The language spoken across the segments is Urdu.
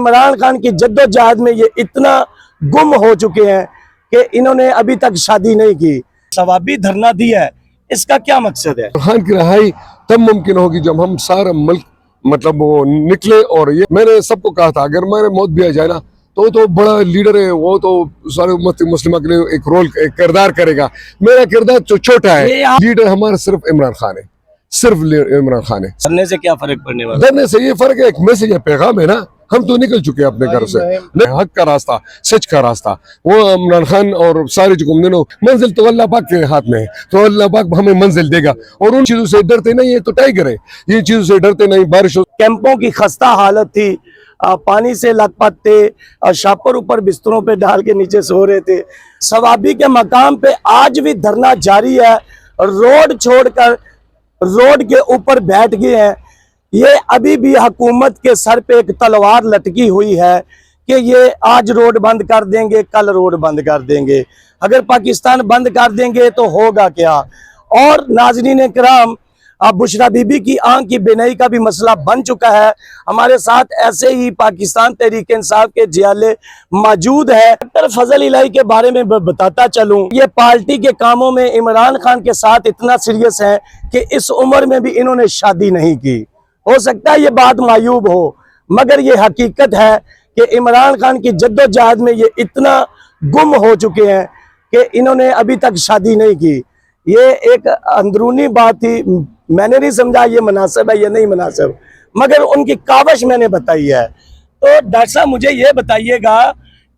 عمران خان کی جدوجہد میں یہ اتنا گم ہو چکے ہیں کہ انہوں نے ابھی تک شادی نہیں کی. ثوابی دھرنا دیا ہے, اس کا کیا مقصد ہے؟ خان کی رہائی تب ممکن ہوگی جب ہم سارا ملک مطلب وہ نکلے. اور یہ میں نے سب کو کہا تھا اگر میرے موت بھی آ جائے نا تو بڑا لیڈر ہے, وہ تو سارے امت مسلمہ کے لیے ایک کردار کرے گا. میرا کردار جو چھوٹا ہے, لیڈر ہمارا صرف عمران خان ہے, صرف عمران خان ہے. ڈرنے سے کیا فرق پڑنے والا؟ ڈرنے سے یہ فرق ہے, ایک میسج ہے, پیغام ہے نا. ہم تو نکل چکے ہیں اپنے گھر سے, حق کا راستہ, سچ کا راستہ. وہ عمران خان اور سارے جو دنوں منزل تو اللہ پاک کے ہاتھ میں ہے, تو اللہ پاک ہمیں منزل دے گا. اور ان چیزوں سے ڈرتے نہیں, یہ تو ٹائگر ہے, یہ چیزوں سے ڈرتے نہیں. بارشوں کیمپوں کی خستہ حالت تھی, پانی سے لت پت تھے, شاپر اوپر بستروں پہ ڈال کے نیچے سو رہے تھے. ثوابی کے مقام پہ آج بھی دھرنا جاری ہے, روڈ چھوڑ کر روڈ کے اوپر بیٹھ گئے ہیں. یہ ابھی بھی حکومت کے سر پہ ایک تلوار لٹکی ہوئی ہے کہ یہ آج روڈ بند کر دیں گے, کل روڈ بند کر دیں گے. اگر پاکستان بند کر دیں گے تو ہوگا کیا؟ اور ناظرین کرام, بشرا بی بی کی آنکھ کی بینائی کا بھی مسئلہ بن چکا ہے. ہمارے ساتھ ایسے ہی پاکستان تحریک انصاف کے جیالے موجود ہے. ڈاکٹر فضل الہی کے بارے میں بتاتا چلوں, یہ پارٹی کے کاموں میں عمران خان کے ساتھ اتنا سیریس ہے کہ اس عمر میں بھی انہوں نے شادی نہیں کی. ہو سکتا ہے یہ بات معیوب ہو, مگر یہ حقیقت ہے کہ عمران خان کی جدوجہد میں یہ اتنا گم ہو چکے ہیں کہ انہوں نے ابھی تک شادی نہیں کی. یہ ایک اندرونی بات تھی, میں نے نہیں سمجھا یہ مناسب ہے یا نہیں مناسب, مگر ان کی کاوش میں نے بتائی ہے. تو ڈاکٹر صاحب مجھے یہ بتائیے گا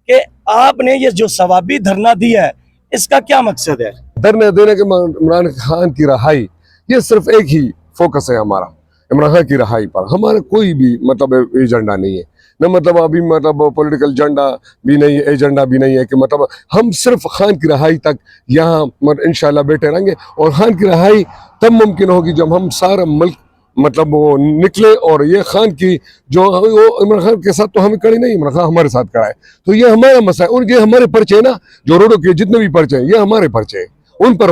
کہ آپ نے یہ جو ثوابی دھرنا دیا ہے, اس کا کیا مقصد ہے؟ دھرنے دینے کے عمران خان کی رہائی, یہ صرف ایک ہی فوکس ہے ہمارا, عمران خان کی رہائی پر. ہمارا کوئی بھی مطلب ایجنڈا نہیں ہے, نہ مطلب ابھی مطلب پولیٹیکل ایجنڈا بھی نہیں ہے, ایجنڈا بھی نہیں ہے کہ مطلب ہم صرف خان کی رہائی تک یہاں انشاءاللہ بیٹھے رہیں گے. اور خان کی رہائی تب ممکن ہوگی جب ہم سارا ملک مطلب وہ نکلے. اور یہ خان کی جو وہ عمران خان کے ساتھ تو ہمیں کڑی نہیں, عمران خان ہمارے ساتھ کڑا ہے. تو یہ ہمارا مسئلہ ہے, اور یہ ہمارے پرچے ہیں نا, جو روڈوں کے جتنے بھی پرچے ہیں یہ ہمارے پرچے ہیں, ان پر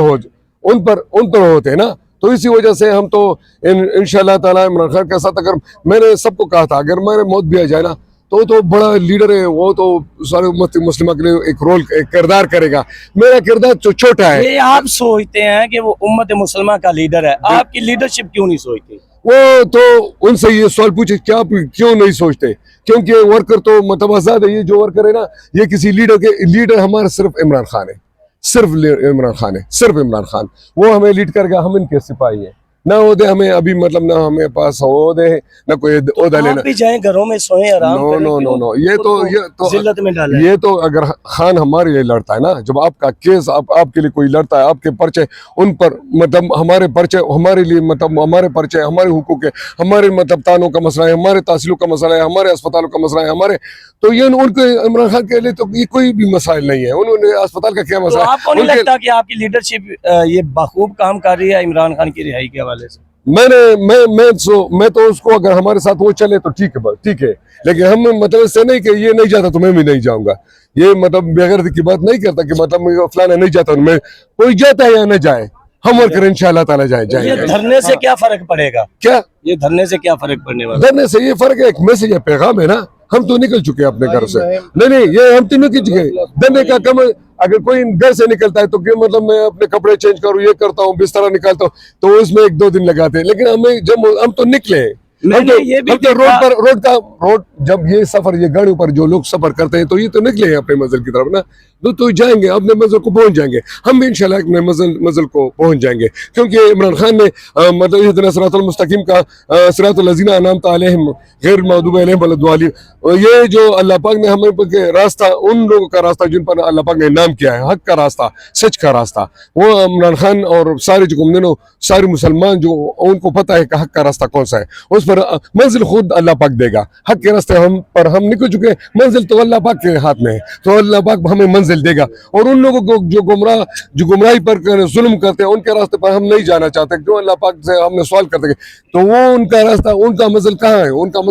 ہوتے ہیں نا. تو اسی وجہ سے ہم تو انشاءاللہ تعالی عمران خان کے ساتھ, اگر میں نے سب کو کہا تھا اگر میرے موت بھی آ جائے نا تو بڑا لیڈر ہے, وہ تو سارے امت مسلمہ کے لیے ایک کردار کرے گا. میرا کردار جو چھوٹا ہے. یہ آپ سوچتے ہیں کہ وہ امت مسلمہ کا لیڈر ہے, آپ کی لیڈرشپ کیوں نہیں سوچتے؟ وہ تو ان سے یہ سوال پوچھے کیوں نہیں سوچتے, کیونکہ ورکر تو مطلب آزاد ہے. یہ جو ورکر ہے نا, یہ کسی لیڈر ہمارا صرف عمران خان ہے, صرف عمران خان ہے, صرف عمران خان. وہ ہمیں لیڈ کر گا, ہم ان کے سپاہی ہیں. نہ عہدے ہمیں ابھی مطلب نہ ہمیں پاس عہدے ہیں, نہ کوئی عہدہ لینا. آپ بھی جائیں گھروں میں سوئیں, آرام کریں. نو یہ ذلت میں ڈالیں. یہ تو اگر خان ہمارے لیے لڑتا ہے نا, جب آپ کا کیس آپ کے لیے کوئی لڑتا ہے, آپ کے پرچے ان پر مطلب ہمارے پرچے ہمارے لیے مطلب ہمارے پرچے ہمارے حقوق ہے, ہمارے مطلب تانوں کا مسئلہ ہے, ہمارے تحصیلوں کا مسئلہ ہے, ہمارے اسپتالوں کا مسئلہ ہے ہمارے. تو یہ ان کے عمران خان کے لیے تو یہ کوئی بھی مسائل نہیں ہے. انہوں نے اسپتال کا کیا مسئلہ ہے؟ آپ کو نہیں لگتا کہ آپ کی لیڈرشپ یہ بخوب کام کر رہی ہے عمران خان کی رہائی کے حوالے سے؟ میں تو اس کو اگر ہمارے ساتھ وہ چلے تو ٹھیک ہے, لیکن ہم مطلب اس سے نہیں کہ یہ نہیں جاتا تو میں بھی نہیں جاؤں گا. یہ مطلب بغیر کی بات نہیں کرتا کہ مطلب فلانا نہیں جاتا, میں کوئی جاتا ہے یا نہ جائے, ہم ورکر انشاءاللہ تعالی جائیں. یہ دھرنے سے کیا فرق پڑے گا؟ کیا یہ دھرنے سے کیا فرق پڑنے والا؟ دھرنے سے یہ فرق ہے, ایک میسج ہے, پیغام ہے نا. ہم تو نکل چکے ہیں اپنے گھر سے. نہیں یہ ہم تو نکل چکے. دھرنے کا کم, اگر کوئی گھر سے نکلتا ہے تو مطلب میں اپنے کپڑے چینج کروں, یہ کرتا ہوں, بستر نکالتا ہوں, تو اس میں 1-2 دن لگاتے ہیں. لیکن ہم تو نکلے, روڈ جب یہ سفر, یہ گاڑیوں پر جو لوگ سفر کرتے ہیں تو یہ تو نکلے ہیں اپنے منزل کی طرف نا, تو جائیں گے, اپنے منزل کو پہنچ جائیں گے. ہم بھی انشاءاللہ اپنے منزل کو پہنچ جائیں گے, کیونکہ عمران خان نے مطلب اہدنا صراط المستقیم کا صراط الذین انعمت علیہم غیر المغضوب علیہم ولا الضالین, یہ جو اللہ پاک نے ہمیں راستہ, ان لوگوں کا راستہ جن پر اللہ پاک نے نام کیا ہے, حق کا راستہ, سچ کا راستہ, وہ عمران خان اور سارے جو سارے مسلمان جو ان کو پتہ ہے کہ حق کا راستہ کون سا ہے, اس پر منزل خود اللہ پاک دے گا. حق کے راستے ہم نکل چکے ہیں, منزل تو اللہ پاک کے ہاتھ میں ہے, تو اللہ پاک ہمیں منزل دے گا. اور ان لوگوں کو جو گمراہی پر ظلم کرتے ہیں, ان کے راستے پر ہم نہیں جانا چاہتے. جو اللہ پاک سے ہم نے سوال کرتے ہیں تو وہ ان کا راستہ, ان کا منزل کہاں ہے, ان کا منزل.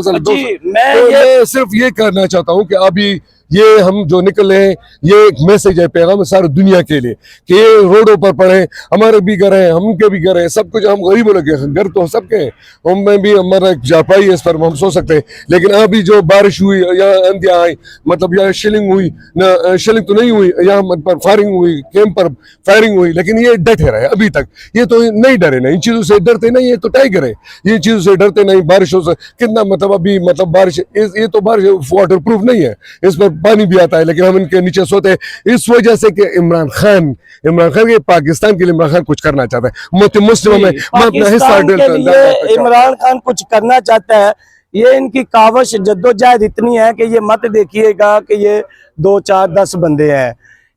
میں صرف یہ کہنا چاہتا ہوں کہ ابھی یہ ہم جو نکلے ہیں یہ ایک میسج ہے، پیغام ہے ساری دنیا کے لیے کہ یہ روڈوں پر پڑے، ہمارے بھی گھر ہیں، ہم کے بھی گھر ہیں، سب کچھ، ہم غریبوں لگے گھر تو سب کے ہیں، ہم میں بھی ہمارا ایک جاپائی ہے، اس پر ہم سو سکتے ہیں، لیکن ابھی جو بارش ہوئی یا اندھیاں آئی، مطلب یا شیلنگ ہوئی، نہ شیلنگ تو نہیں ہوئی، یہاں پر فائرنگ ہوئی، کیمپ پر فائرنگ ہوئی، لیکن یہ ڈٹے رہے ابھی تک، یہ تو نہیں ڈرے نا، ان چیزوں سے ڈرتے نہیں، یہ تو ٹائیگر ہے، یہ چیزوں سے ڈرتے نہیں، بارشوں سے کتنا مطلب ابھی مطلب بارش، یہ تو بارش واٹر پروف نہیں ہے، اس پر پانی بھی آتا ہے، لیکن ہم ان کے نیچے سوتے ہیں اس وجہ سے کہ عمران خان کے پاکستان کے لیے عمران خان کچھ کرنا چاہتا ہے، مسلم میں اپنا حصہ پاکستان کے لیے عمران خان کچھ کرنا چاہتا ہے، یہ ان کی کاوش جدوجہد اتنی ہے کہ یہ مت دیکھیے گا کہ یہ 2 4 10 بندے ہیں،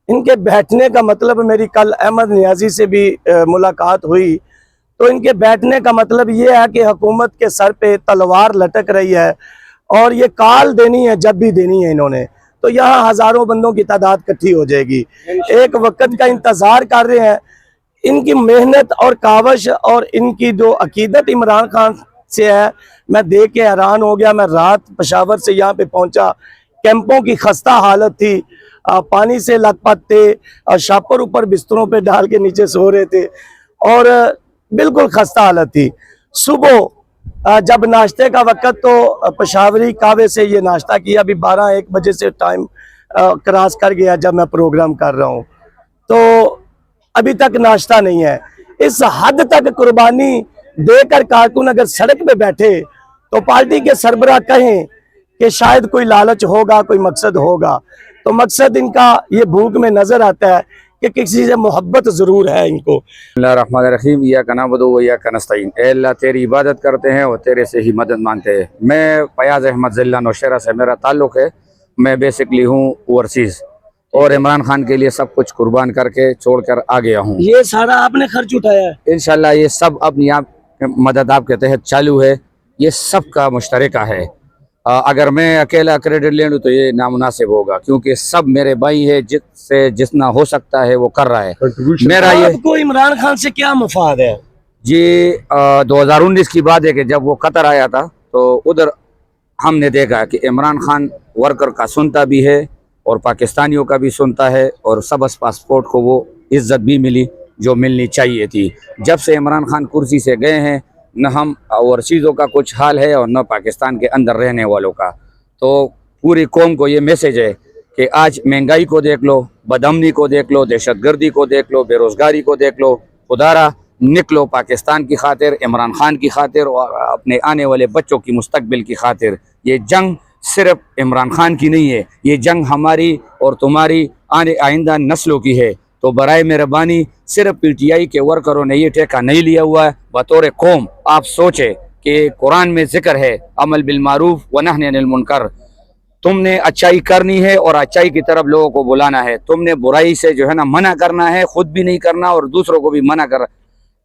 ان کے بیٹھنے کا مطلب، میری کل احمد نیازی سے بھی ملاقات ہوئی تو ان کے بیٹھنے کا مطلب یہ ہے کہ حکومت کے سر پہ تلوار لٹک رہی ہے اور یہ کال دینی ہے جب بھی دینی ہے انہوں نے، تو یہاں ہزاروں بندوں کی تعداد اکٹھی ہو جائے گی، ایک وقت کا انتظار کر رہے ہیں، ان کی محنت اور کاوش اور ان کی جو عقیدت عمران خان سے ہے، میں دیکھ کے حیران ہو گیا، میں رات پشاور سے یہاں پہ پہنچا، کیمپوں کی خستہ حالت تھی، پانی سے لت پت تھے، شاپر اوپر بستروں پہ ڈال کے نیچے سو رہے تھے اور بالکل خستہ حالت تھی۔ صبح جب ناشتے کا وقت تو پشاوری کعوے سے یہ ناشتہ کیا، ابھی 12-1 بجے سے ٹائم کراس کر گیا جب میں پروگرام کر رہا ہوں، تو ابھی تک ناشتہ نہیں ہے، اس حد تک قربانی دے کر کارکن اگر سڑک پہ بیٹھے تو پارٹی کے سربراہ کہیں کہ شاید کوئی لالچ ہوگا، کوئی مقصد ہوگا، تو مقصد ان کا یہ بھوک میں نظر آتا ہے کہ کسی سے محبت ضرور ہے ان کو۔ بسم اللہ الرحمن الرحیم، ایاک نعبد و ایاک نستعین، اے اللہ تیری عبادت کرتے ہیں اور تیرے سے ہی مدد مانگتے ہیں۔ میں فیاض احمد ضلع نوشہرہ سے میرا تعلق ہے، میں بیسکلی ہوں اوورسیز اور عمران خان کے لیے سب کچھ قربان کر کے چھوڑ کر آ گیا ہوں۔ یہ سارا آپ نے خرچ اٹھایا ہے؟ انشاءاللہ یہ سب اپنی آپ مدد آپ کے تحت چالو ہے، یہ سب کا مشترکہ ہے، اگر میں اکیلا کریڈٹ لے لوں تو یہ نامناسب ہوگا، کیونکہ سب میرے بھائی ہے، جس سے جتنا ہو سکتا ہے وہ کر رہا ہے۔ میرا یہ آپ کو عمران خان سے کیا مفاد ہے؟ جی 2019 کی بات ہے کہ جب وہ قطر آیا تھا تو ادھر ہم نے دیکھا کہ عمران خان ورکر کا سنتا بھی ہے اور پاکستانیوں کا بھی سنتا ہے، اور سبز پاسپورٹ کو وہ عزت بھی ملی جو ملنی چاہیے تھی۔ جب سے عمران خان کرسی سے گئے ہیں، نہ ہم اوورسیزوں کا کچھ حال ہے اور نہ پاکستان کے اندر رہنے والوں کا، تو پوری قوم کو یہ میسج ہے کہ آج مہنگائی کو دیکھ لو، بدامنی کو دیکھ لو، دہشت گردی کو دیکھ لو، بے روزگاری کو دیکھ لو، خدارا نکلو پاکستان کی خاطر، عمران خان کی خاطر اور اپنے آنے والے بچوں کی مستقبل کی خاطر۔ یہ جنگ صرف عمران خان کی نہیں ہے، یہ جنگ ہماری اور تمہاری آئندہ نسلوں کی ہے، تو برائے مہربانی صرف پی ٹی آئی کے ورکروں نے یہ ٹھیکہ نہیں لیا ہوا ہے، بطور قوم آپ سوچیں کہ قرآن میں ذکر ہے عمل بالمعروف ونہی عن المنکر، تم نے اچائی کرنی ہے اور اچائی کی طرف لوگوں کو بلانا ہے، تم نے برائی سے جو ہے نا منع کرنا ہے، خود بھی نہیں کرنا اور دوسروں کو بھی منع کرنا۔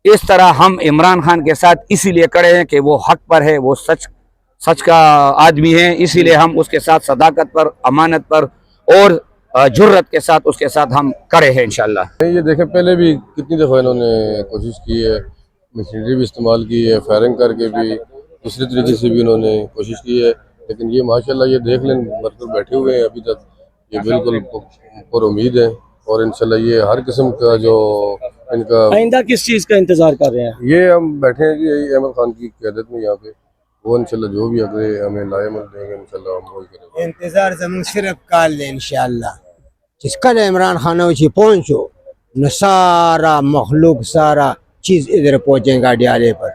اس طرح ہم عمران خان کے ساتھ اسی لیے کڑے ہیں کہ وہ حق پر ہے، وہ سچ کا آدمی ہے، اسی لیے ہم اس کے ساتھ صداقت پر، امانت پر اور جرت کے ساتھ اس کے ساتھ ہم کڑے ہیں انشاءاللہ۔ یہ دیکھیں پہلے بھی کتنی دفعہ انہوں نے کوشش کی ہے، مشینری بھی استعمال کی ہے، فائرنگ کر کے بھی، دوسرے طریقے سے بھی انہوں نے کوشش کی ہے، لیکن یہ ماشاءاللہ یہ دیکھ لیں مرکز بیٹھے ہوئے ہیں ابھی تک، یہ بالکل پر امید ہیں، اور انشاءاللہ یہ ہر قسم کا جو ان کا آئندہ کس چیز کا انتظار کر رہے ہیں؟ یہ ہم بیٹھے ہیں کہ احمد خان کی قیادت میں یہاں پہ، وہ انشاءاللہ جو بھی اگر ہمیں لائے عمل دیں گے انشاءاللہ ہم وہی کریں گے۔ انتظار زمین صرف کال لے انشاءاللہ، جس کل عمران خان اوچی پہنچو نہ سارا مخلوق سارا چیز ادھر پہنچیں گا ڈیالے پر،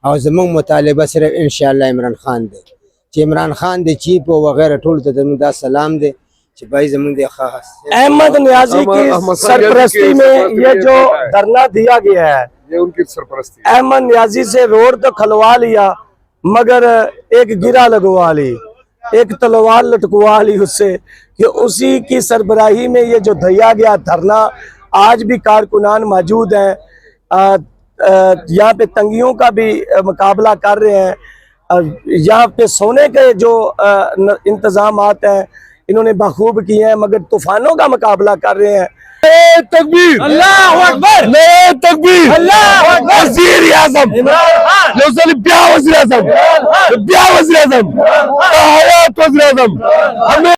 اور زمین مطالبہ صرف انشاءاللہ عمران خان دے، چی عمران خان دے چیپ وغیرہ ٹھول تو زمین دا سلام دے، چی بھائی زمین دے خاص احمد نیازی کی سرپرستی میں یہ جو دھرنا دیا گیا ہے، یہ ان کی سرپرستی۔ احمد نیازی سے روڈ تو کھلوا لیا مگر ایک گرا لگوا لی، ایک تلوار لٹکوا لی اس سے، کہ اسی کی سربراہی میں یہ جو دیا گیا دھرنا، آج بھی کارکنان موجود ہیں، یہاں پہ تنگیوں کا بھی مقابلہ کر رہے ہیں، یہاں پہ سونے کے جو انتظامات ہیں انہوں نے بخوب کیے ہیں، مگر طوفانوں کا مقابلہ کر رہے ہیں۔ تکبیر، اللہ اکبر، نئے تکبیر، اللہ اکبر، وزیر اعظم وزیر اعظم، حیات وزیر اعظم، ہمیں